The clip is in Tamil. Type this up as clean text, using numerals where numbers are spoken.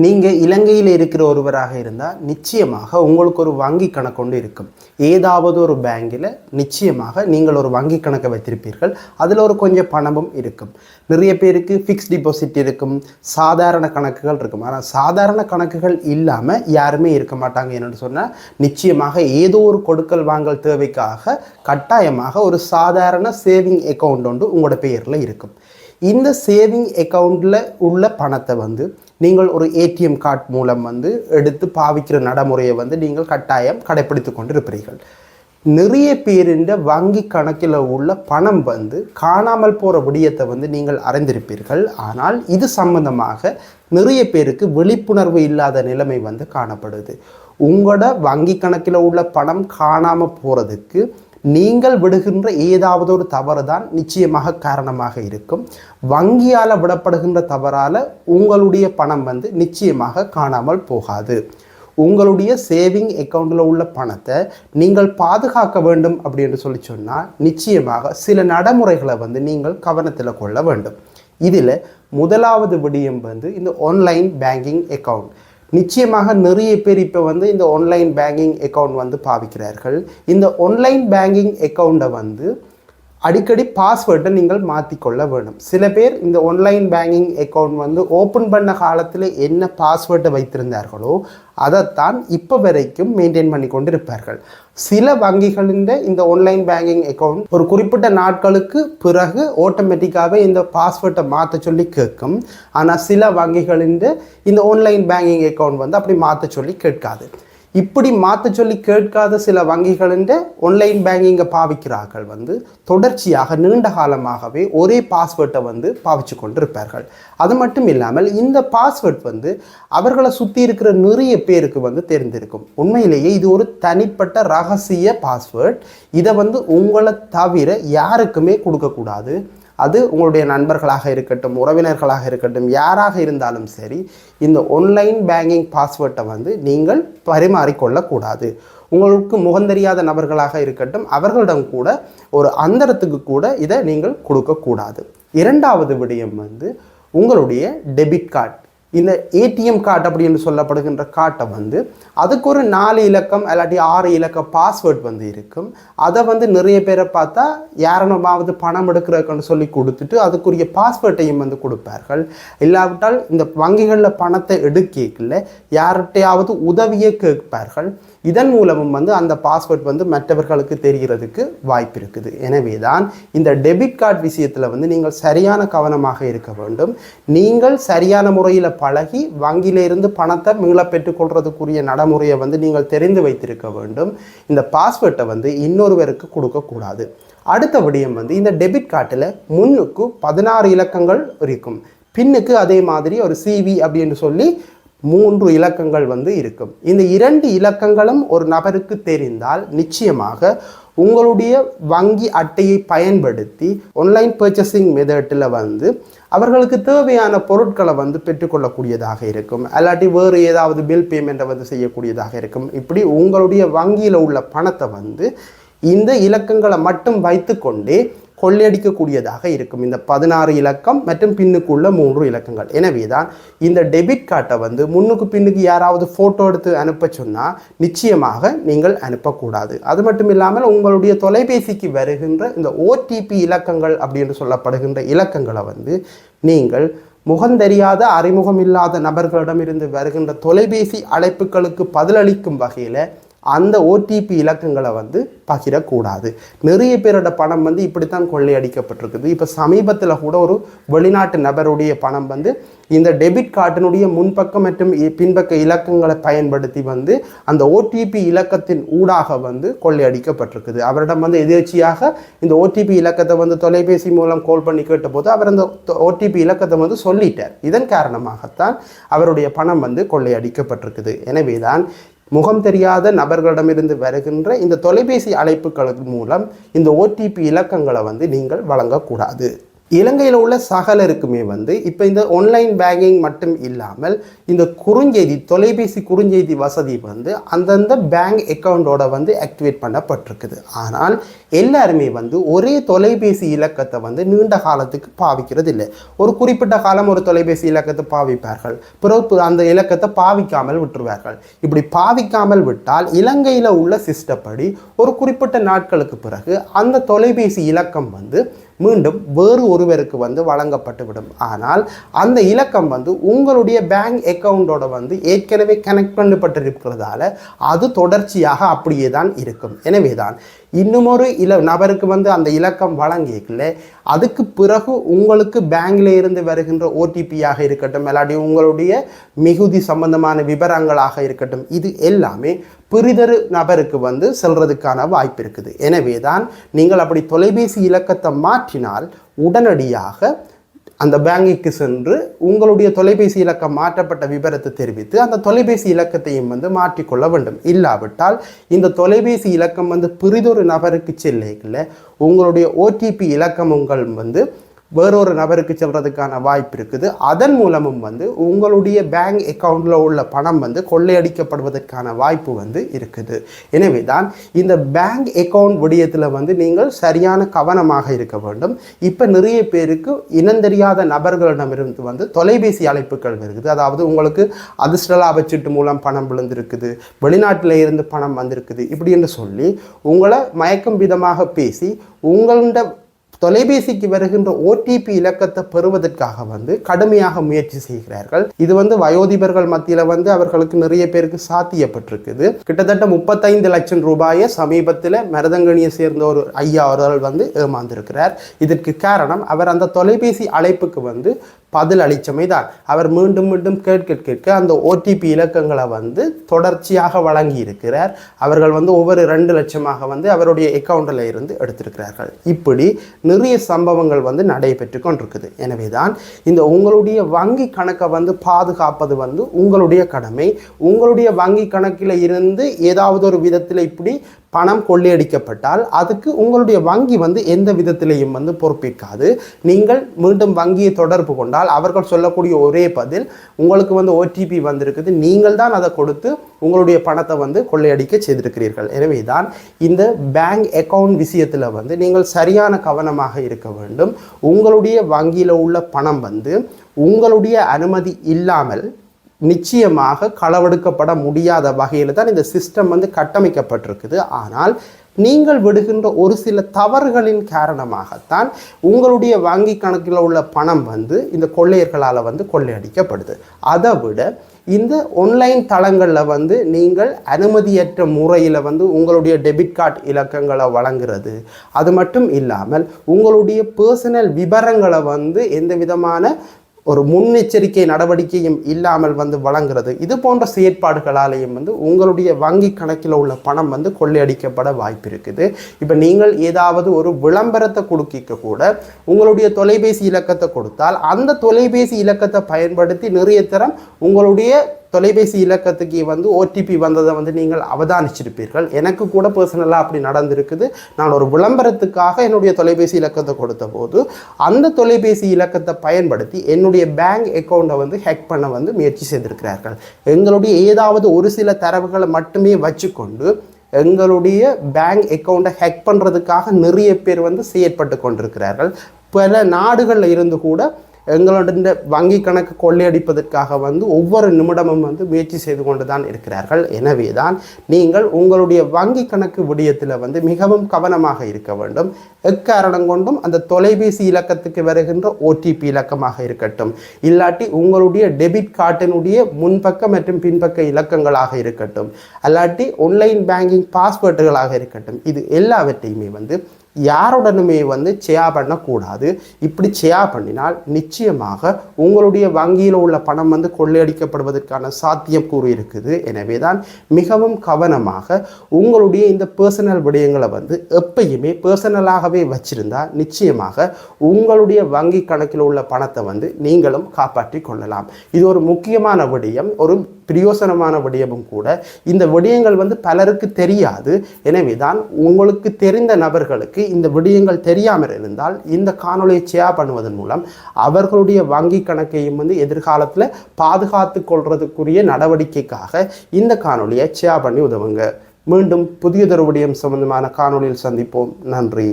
நீங்கள் இலங்கையில் இருக்கிற ஒருவராக இருந்தால் நிச்சயமாக உங்களுக்கு ஒரு வங்கி கணக்கு இருக்கும். ஏதாவது ஒரு பேங்கில் நிச்சயமாக நீங்கள் ஒரு வங்கி கணக்கை வைத்திருப்பீர்கள். அதில் ஒரு கொஞ்சம் பணமும் இருக்கும். நிறைய பேருக்கு ஃபிக்ஸ் டிபாசிட் இருக்கும், சாதாரண கணக்குகள் இருக்கும். ஆனால் சாதாரண கணக்குகள் இல்லாமல் யாருமே இருக்க மாட்டாங்க. என்னென்னு சொன்னால் நிச்சயமாக ஏதோ ஒரு கொடுக்கல் வாங்கல் தேவைக்காக கட்டாயமாக ஒரு சாதாரண சேவிங் அக்கௌண்ட் ஒன்று உங்களோட பெயரில் இருக்கும். இந்த சேவிங் அக்கௌண்ட்டில் உள்ள பணத்தை நீங்கள் ஒரு ஏடிஎம் கார்டு மூலம் எடுத்து பாவிக்கிற நடைமுறையை நீங்கள் கட்டாயம் கடைப்பிடித்து கொண்டு இருப்பீர்கள். நிறைய பேரின் வங்கி கணக்கில் உள்ள பணம் காணாமல் போகிற விடயத்தை நீங்கள் அறிந்திருப்பீர்கள். ஆனால் இது சம்பந்தமாக நிறைய பேருக்கு விழிப்புணர்வு இல்லாத நிலைமை காணப்படுது. உங்களோட வங்கி கணக்கில் உள்ள பணம் காணாமல் போகிறதுக்கு நீங்கள் விடுகின்ற ஏதாவது ஒரு தவறு தான் நிச்சயமாக காரணமாக இருக்கும். வங்கியால் விடப்படுகின்ற தவறால் உங்களுடைய பணம் நிச்சயமாக காணாமல் போகாது. உங்களுடைய சேவிங் அக்கௌண்ட்டில் உள்ள பணத்தை நீங்கள் பாதுகாக்க வேண்டும் அப்படின்னு சொன்னால் நிச்சயமாக சில நடைமுறைகளை நீங்கள் கவனத்தில் கொள்ள வேண்டும். இதில் முதலாவது விடயம் இந்த ஆன்லைன் பேங்கிங் அக்கௌண்ட். நிச்சயமாக நிறைய பேர் இப்போ இந்த ஆன்லைன் பேங்கிங் அக்கௌண்ட் பாவிக்கிறார்கள். இந்த ஆன்லைன் பேங்கிங் அக்கௌண்ட்டை அடிக்கடி பாஸ்வேர்டை நீங்கள் மாற்றிக்கொள்ள வேண்டும். சில பேர் இந்த ஆன்லைன் பேங்கிங் அக்கௌண்ட் ஓப்பன் பண்ண காலத்தில் என்ன பாஸ்வேர்டை வைத்திருந்தார்களோ அதைத்தான் இப்போ வரைக்கும் மெயின்டைன் பண்ணி கொண்டு இருப்பார்கள். சில வங்கிகளின் இந்த ஆன்லைன் பேங்கிங் அக்கௌண்ட் ஒரு குறிப்பிட்ட நாட்களுக்கு பிறகு ஆட்டோமேட்டிக்காகவே இந்த பாஸ்வேர்டை மாற்ற சொல்லி கேட்கும். ஆனால் சில வங்கிகளின் இந்த ஆன்லைன் பேங்கிங் அக்கௌண்ட் அப்படி மாற்ற சொல்லி கேட்காது. இப்படி மாற்ற சொல்லி கேட்காத சில வங்கிகளின் ஆன்லைன் பேங்கிங்கை பாவிக்கிறார்கள் தொடர்ச்சியாக நீண்ட காலமாகவே ஒரே பாஸ்வேர்டை பாவிச்சு கொண்டு இருப்பார்கள். அது மட்டும் இல்லாமல் இந்த பாஸ்வேர்ட் அவர்களை சுற்றி இருக்கிற நிறைய பேருக்கு தெரிந்திருக்கும். உண்மையிலேயே இது ஒரு தனிப்பட்ட ரகசிய பாஸ்வேர்ட். இதை உங்களை தவிர யாருக்குமே கொடுக்கக்கூடாது. அது உங்களுடைய நண்பர்களாக இருக்கட்டும், உறவினர்களாக இருக்கட்டும், யாராக இருந்தாலும் சரி, இந்த ஆன்லைன் பேங்கிங் பாஸ்வேர்ட்டை நீங்கள் பரிமாறிக்கொள்ளக்கூடாது. உங்களுக்கு முகந்தெரியாத நபர்களாக இருக்கட்டும், அவர்களிடம் கூட ஒரு அந்தரத்துக்கு கூட இதை நீங்கள் கொடுக்கக்கூடாது. இரண்டாவது விடயம் உங்களுடைய டெபிட் கார்டு. இந்த ஏடிஎம் கார்டு அப்படின்னு சொல்லப்படுகின்ற கார்டை அதுக்கு ஒரு 4 இலக்கம் இல்லாட்டி 6 இலக்க பாஸ்வேர்ட் இருக்கும். அதை நிறைய பேரை பார்த்தா யாரனமாவது பணம் எடுக்கிறதுன்னு சொல்லி கொடுத்துட்டு அதுக்குரிய பாஸ்வேர்ட்டையும் கொடுப்பார்கள். இல்லாவிட்டால் இந்த வங்கிகளில் பணத்தை எடுக்கல யார்கிட்டையாவது உதவியை கேட்பார்கள். இதன் மூலமும் அந்த பாஸ்வேர்ட் மற்றவர்களுக்கு தெரிகிறதுக்கு வாய்ப்பு இருக்குது. எனவே தான் இந்த டெபிட் கார்டு விஷயத்தில் நீங்கள் சரியான கவனமாக இருக்க வேண்டும். நீங்கள் சரியான முறையில் பழகி வங்கியிலிருந்து பணத்தை மீள பெற்றுக்கொள்றதுக்குரிய நடைமுறையை நீங்கள் தெரிந்து வைத்திருக்க வேண்டும். இந்த பாஸ்வேர்ட்டை இன்னொருவருக்கு கொடுக்கக்கூடாது. அடுத்த விடயம் இந்த டெபிட் கார்டில் முன்னுக்கு 16 இலக்கங்கள் இருக்கும், பின்னுக்கு அதே மாதிரி ஒரு சிவி அப்படின்னு சொல்லி 3 இலக்கங்கள் இருக்கும். இந்த 2 இலக்கங்களும் ஒரு நபருக்கு தெரிந்தால் நிச்சயமாக உங்களுடைய வங்கி அட்டையை பயன்படுத்தி ஆன்லைன் பர்ச்சேசிங் மெத்தடில் அவர்களுக்கு தேவையான பொருட்களை பெற்றுக்கொள்ளக்கூடியதாக இருக்கும். அல்லாட்டி வேறு ஏதாவது பில் பேமெண்ட்டை செய்யக்கூடியதாக இருக்கும். இப்படி உங்களுடைய வங்கியில் உள்ள பணத்தை இந்த இலக்கங்களை மட்டும் வைத்து கொண்டே கொள்ளையடிக்கக்கூடியதாக இருக்கும். இந்த 16 இலக்கம் மற்றும் பின்னுக்குள்ள 3 இலக்கங்கள். எனவே தான் இந்த டெபிட் கார்டை முன்னுக்கு பின்னுக்கு யாராவது ஃபோட்டோ எடுத்து அனுப்ப சொன்னால் நிச்சயமாக நீங்கள் அனுப்பக்கூடாது. அது மட்டும் இல்லாமல் உங்களுடைய தொலைபேசிக்கு வருகின்ற இந்த ஓடிபி இலக்கங்கள் அப்படின்னு சொல்லப்படுகின்ற இலக்கங்களை நீங்கள் முகந்தெரியாத அறிமுகம் இல்லாத நபர்களிடமிருந்து வருகின்ற தொலைபேசி அழைப்புகளுக்கு பதிலளிக்கும் வகையில் அந்த ஓடிபி இலக்கங்களை பகிரக்கூடாது. நிறைய பேரோட பணம் இப்படித்தான் கொள்ளையடிக்கப்பட்டிருக்குது. இப்போ சமீபத்தில் கூட ஒரு வெளிநாட்டு நபருடைய பணம் இந்த டெபிட் கார்டினுடைய முன்பக்கம் மற்றும் பின்பக்க இலக்கங்களை பயன்படுத்தி அந்த ஓடிபி இலக்கத்தின் ஊடாக கொள்ளையடிக்கப்பட்டிருக்குது. அவரிடம் எதிர்ச்சியாக இந்த ஓடிபி இலக்கத்தை தொலைபேசி மூலம் கால் பண்ணி கேட்டபோது அவர் அந்த ஓடிபி இலக்கத்தை சொல்லிட்டார். இதன் காரணமாகத்தான் அவருடைய பணம் கொள்ளையடிக்கப்பட்டிருக்குது. எனவே தான் முகம் தெரியாத நபர்களிடமிருந்து வருகின்ற இந்த தொலைபேசி அழைப்புகளின் மூலம் இந்த ஓடிபி இலக்கங்களை நீங்கள் வழங்கக்கூடாது. இலங்கையில் உள்ள சகலருக்குமே வந்து இப்போ இந்த ஆன்லைன் பேங்கிங் மட்டும் இல்லாமல் இந்த குறுஞ்செய்தி தொலைபேசி குறுஞ்செய்தி வசதி வந்து அந்தந்த பேங்க் அக்கௌண்டோட வந்து ஆக்டிவேட் பண்ணப்பட்டிருக்குது. ஆனால் எல்லாருமே வந்து ஒரே தொலைபேசி இலக்கத்தை வந்து நீண்ட காலத்துக்கு பாவிக்கிறது இல்லை. ஒரு குறிப்பிட்ட காலம் ஒரு தொலைபேசி இலக்கத்தை பாவிப்பார்கள், பிறகு அந்த இலக்கத்தை பாவிக்காமல் விட்டுருவார்கள். இப்படி பாவிக்காமல் விட்டால் இலங்கையில் உள்ள சிஸ்டப்படி ஒரு குறிப்பிட்ட நாட்களுக்கு பிறகு அந்த தொலைபேசி இலக்கம் வந்து மீண்டும் வேறு ஒருவருக்கு வந்து வழங்கப்பட்டு விடும். ஆனால் அந்த இலக்கம் வந்து உங்களுடைய பேங்க் அக்கௌண்டோட வந்து ஏற்கனவே கனெக்ட் பண்ணப்பட்டிருக்கிறதால அது தொடர்ச்சியாக அப்படியே தான் இருக்கும். எனவே தான் இன்னுமொரு நபருக்கு வந்து அந்த இலக்கம் வழங்கிக்கல, அதுக்கு பிறகு உங்களுக்கு பேங்கில் இருந்து வருகின்ற ஓடிபியாக இருக்கட்டும், இல்லாட்டி உங்களுடைய மிகுதி சம்பந்தமான விவரங்களாக இருக்கட்டும், இது எல்லாமே பிறிதொரு நபருக்கு வந்து செல்றதுக்கான வாய்ப்பு இருக்குது. எனவே தான் நீங்கள் அப்படி தொலைபேசி இலக்கத்தை மாற்றினால் உடனடியாக அந்த பேங்கிற்கு சென்று உங்களுடைய தொலைபேசி இலக்கம் மாற்றப்பட்ட விவரத்தை தெரிவித்து அந்த தொலைபேசி இலக்கத்தையும் வந்து மாற்றிக்கொள்ள வேண்டும். இல்லாவிட்டால் இந்த தொலைபேசி இலக்கம் வந்து பிறிதொரு நபருக்கு செல்ல உங்களுடைய ஓடிபி இலக்கம் உங்கள் வந்து வேறொரு நபருக்கு செல்றதுக்கான வாய்ப்பு இருக்குது. அதன் மூலமும் வந்து உங்களுடைய பேங்க் அக்கௌண்ட்டில் உள்ள பணம் வந்து கொள்ளையடிக்கப்படுவதற்கான வாய்ப்பு வந்து இருக்குது. எனவே தான் இந்த பேங்க் அக்கௌண்ட் விடயத்தில் வந்து நீங்கள் சரியான கவனமாக இருக்க வேண்டும். இப்போ நிறைய பேருக்கு இனந்தெரியாத நபர்களிடமிருந்து வந்து தொலைபேசி அழைப்புகள் வருகிறது. அதாவது உங்களுக்கு அதிர்ஷ்ட லாபச்சீட்டு மூலம் பணம் விழுந்திருக்குது, வெளிநாட்டில் இருந்து பணம் வந்திருக்குது, இப்படி என்று சொல்லி உங்களை மயக்கும் விதமாக பேசி உங்களோட தொலைபேசிக்கு வருகின்ற ஓடிபி இலக்கத்தை பெறுவதற்காக வந்து கடுமையாக முயற்சி செய்கிறார்கள். இது வந்து வயோதிபர்கள் மத்தியில் வந்து அவர்களுக்கு நிறைய பேருக்கு சாத்தியப்பட்டிருக்குது. கிட்டத்தட்ட 35 லட்சம் ரூபாயை சமீபத்தில் மருதங்கணியை சேர்ந்த ஒரு ஐயா அவர்கள் வந்து ஏமாந்திருக்கிறார். இதற்கு காரணம் அவர் அந்த தொலைபேசி அழைப்புக்கு வந்து பதில் அளித்தமை தான். அவர் மீண்டும் மீண்டும் கேட்க அந்த ஓடிபி இலக்கங்களை வந்து தொடர்ச்சியாக வழங்கி இருக்கிறார். அவர்கள் வந்து ஒவ்வொரு 2 லட்சமாக வந்து அவருடைய அக்கௌண்ட்டில் இருந்து எடுத்திருக்கிறார்கள். இப்படி நிறைய சம்பவங்கள் வந்து நடைபெற்று கொண்டிருக்குது. எனவே தான் இந்த உங்களுடைய வங்கி கணக்கை வந்து பாதுகாப்பது வந்து உங்களுடைய கடமை. உங்களுடைய வங்கி கணக்கில் இருந்து ஏதாவது ஒரு விதத்தில் இப்படி பணம் கொள்ளையடிக்கப்பட்டால் அதுக்கு உங்களுடைய வங்கி வந்து எந்த விதத்திலையும் வந்து பொறுப்பேற்காது. நீங்கள் மீண்டும் வங்கியை தொடர்பு கொண்டால் அவர்கள் சொல்லக்கூடிய ஒரே பதில், உங்களுக்கு வந்து ஓடிபி வந்திருக்குது, நீங்கள் தான் அதை கொடுத்து உங்களுடைய பணத்தை வந்து கொள்ளையடிக்க செய்திருக்கிறீர்கள். எனவே தான் இந்த பேங்க் அக்கவுண்ட் விஷயத்தில் வந்து நீங்கள் சரியான கவனமாக இருக்க வேண்டும். உங்களுடைய வங்கியில் உள்ள பணம் வந்து உங்களுடைய அனுமதி இல்லாமல் நிச்சயமாக களவெடுக்கப்பட முடியாத வகையில் தான் இந்த சிஸ்டம் வந்து கட்டமைக்கப்பட்டிருக்குது. ஆனால் நீங்கள் விடுகின்ற ஒரு சில தவறுகளின் காரணமாகத்தான் உங்களுடைய வங்கி கணக்கில் உள்ள பணம் வந்து இந்த கொள்ளையர்களால் வந்து கொள்ளையடிக்கப்படுது. அதை விட இந்த ஆன்லைன் தளங்களில் வந்து நீங்கள் அனுமதியற்ற முறையில் வந்து உங்களுடைய டெபிட் கார்டு இலக்கங்களை வழங்குறது, அது மட்டும் இல்லாமல் உங்களுடைய பர்சனல் விவரங்களை வந்து எந்த விதமான ஒரு முன்னெச்சரிக்கை நடவடிக்கையும் இல்லாமல் வந்து வழங்குறது, இது போன்ற செயற்பாடுகளாலேயும் வந்து உங்களுடைய வங்கி கணக்கில் உள்ள பணம் வந்து கொள்ளையடிக்கப்பட வாய்ப்பு இருக்குது. இப்போ நீங்கள் ஏதாவது ஒரு விளம்பரத்தை கொடுக்க கூட உங்களுடைய தொலைபேசி இலக்கத்தை கொடுத்தால் அந்த தொலைபேசி இலக்கத்தை பயன்படுத்தி நிறைய தரம் உங்களுடைய தொலைபேசி இலக்கத்துக்கு வந்து ஓடிபி வந்ததை வந்து நீங்கள் அவதானிச்சிருப்பீர்கள். எனக்கு கூட பர்சனலாக அப்படி நடந்திருக்குது. நான் ஒரு விளம்பரத்துக்காக என்னுடைய தொலைபேசி இலக்கத்தை கொடுத்த போது அந்த தொலைபேசி இலக்கத்தை பயன்படுத்தி என்னுடைய பேங்க் அக்கௌண்ட்டை வந்து ஹேக் பண்ண வந்து முயற்சி செய்திருக்கிறார்கள். எங்களுடைய ஏதாவது ஒரு சில தரவுகளை மட்டுமே வச்சுக்கொண்டு எங்களுடைய பேங்க் அக்கௌண்ட்டை ஹேக் பண்ணுறதுக்காக நிறைய பேர் வந்து செயற்பட்டு கொண்டிருக்கிறார்கள். பல நாடுகளில் இருந்து கூட எங்களுடைய வங்கி கணக்கு கொள்ளையடிப்பதற்காக வந்து ஒவ்வொரு நிமிடமும் வந்து முயற்சி செய்து கொண்டு தான் இருக்கிறார்கள். எனவே தான் நீங்கள் உங்களுடைய வங்கி கணக்கு விடயத்தில் வந்து மிகவும் கவனமாக இருக்க வேண்டும். எக்காரணம் கொண்டும் அந்த தொலைபேசி இலக்கத்துக்கு வருகின்ற ஓடிபி இலக்கமாக இருக்கட்டும், இல்லாட்டி உங்களுடைய டெபிட் கார்டினுடைய முன்பக்க மற்றும் பின்பக்க இலக்கங்களாக இருக்கட்டும், அல்லாட்டி ஆன்லைன் பேங்கிங் பாஸ்வேர்டுகளாக இருக்கட்டும், இது எல்லாவற்றையுமே வந்து யாருடனுமே வந்து ஷேர் பண்ணக்கூடாது. இப்படி ஷேர் பண்ணினால் நிச்சயமாக உங்களுடைய வங்கியில் உள்ள பணம் வந்து கொள்ளையடிக்கப்படுவதற்கான சாத்தியக்கூறு இருக்குது. எனவே தான் மிகவும் கவனமாக உங்களுடைய இந்த பர்சனல் விடயங்களை வந்து எப்பயுமே பர்சனலாகவே வச்சிருந்தா நிச்சயமாக உங்களுடைய வங்கி கணக்கில் உள்ள பணத்தை வந்து நீங்களும் காப்பாற்றி கொள்ளலாம். இது ஒரு முக்கியமான விடயம். ஒரு பிரயோசனமான விடயமும் கூட. இந்த விடயங்கள் வந்து பலருக்கு தெரியாது. எனவே தான் உங்களுக்கு தெரிந்த நபர்களுக்கு இந்த விடயங்கள் தெரியாமல் இருந்தால் இந்த காணொலியை ஷேர் பண்ணுவதன் மூலம் அவர்களுடைய வங்கி கணக்கையும் வந்து எதிர்காலத்தில் பாதுகாத்து கொள்றதுக்குரிய நடவடிக்கைக்காக இந்த காணொலியை ஷேர் பண்ணி உதவுங்க. மீண்டும் புதியதொரு விடயம் சம்பந்தமான காணொலியில் சந்திப்போம். நன்றி.